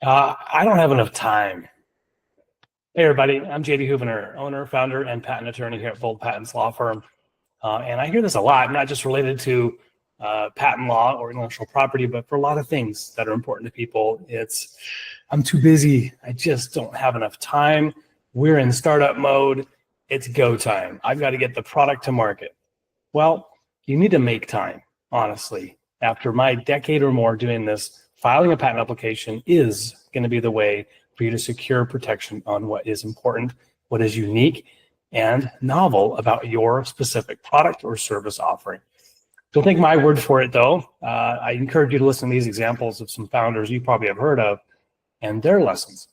I don't have enough time. Hey, everybody. I'm JD Houvener, owner, founder, and patent attorney here at Bold Patents Law Firm. And I hear this a lot, not just related to patent law or intellectual property, but for a lot of things that are important to people. It's, I'm too busy. I just don't have enough time. We're in startup mode. It's go time. I've got to get the product to market. Well, you need to make time, honestly. After my decade or more doing this, filing a patent application is going to be the way for you to secure protection on what is important, what is unique and novel about your specific product or service offering. Don't take my word for it, though. I encourage you to listen to these examples of some founders you probably have heard of and their lessons.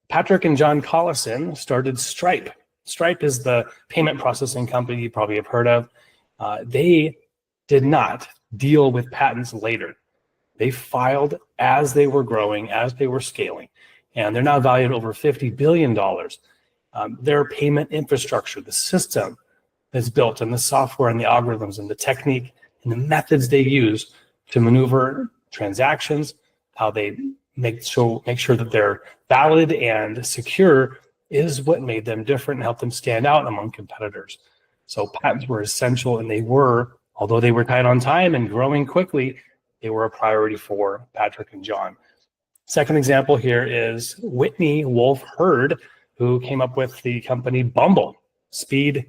Patrick and John Collison started Stripe. Stripe is the payment processing company you probably have heard of. They did not deal with patents later. They filed as they were growing, as they were scaling, and they're now valued over $50 billion. Their payment infrastructure, the system that's built, and the software and the algorithms and the technique and the methods they use to maneuver transactions, how they make sure that they're valid and secure, is what made them different and helped them stand out among competitors. So patents were essential, and they were, although they were tight on time and growing quickly, they were a priority for Patrick and John. Second example here is Whitney Wolfe Herd, who came up with the company Bumble, speed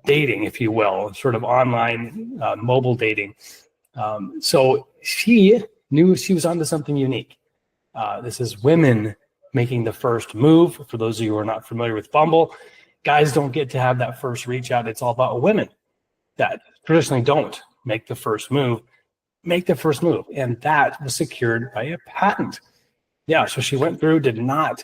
dating, if you will, sort of online mobile dating. So she knew she was onto something unique. This is women making the first move. For those of you who are not familiar with Bumble, guys don't get to have that first reach out. It's all about women that traditionally don't make the first move. And that was secured by a patent. Yeah, so she went through, did not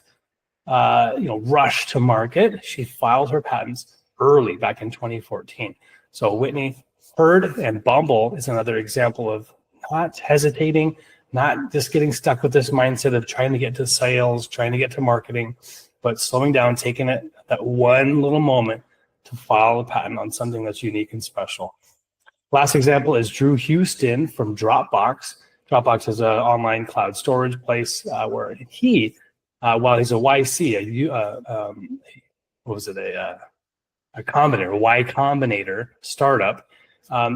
rush to market. She filed her patents early back in 2014. So Whitney Herd and Bumble is another example of not hesitating, not just getting stuck with this mindset of trying to get to sales, trying to get to marketing, but slowing down, taking it that one little moment to file a patent on something that's unique and special. Last example is Drew Houston from Dropbox. Dropbox is an online cloud storage place where he, while he's a YC, a Combinator, Y Combinator startup,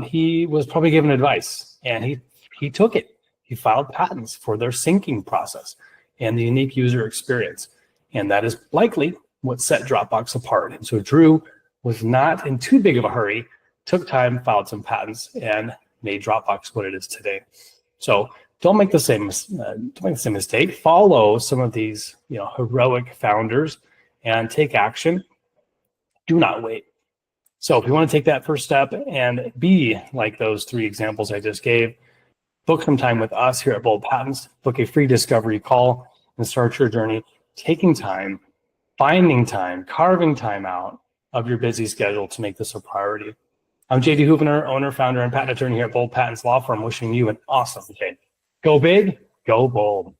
he was probably given advice, and he took it. He filed patents for their syncing process and the unique user experience, and that is likely what set Dropbox apart. And so Drew was not in too big of a hurry, took time, filed some patents, and made Dropbox what it is today. So don't make the same mistake. Follow some of these heroic founders and take action. Do not wait. So if you want to take that first step and be like those three examples I just gave, book some time with us here at Bold Patents, book a free discovery call, and start your journey taking time, finding time, carving time out of your busy schedule to make this a priority. I'm JD Houvener, owner, founder, and patent attorney here at Bold Patents Law Firm, wishing you an awesome day. Go big, go bold.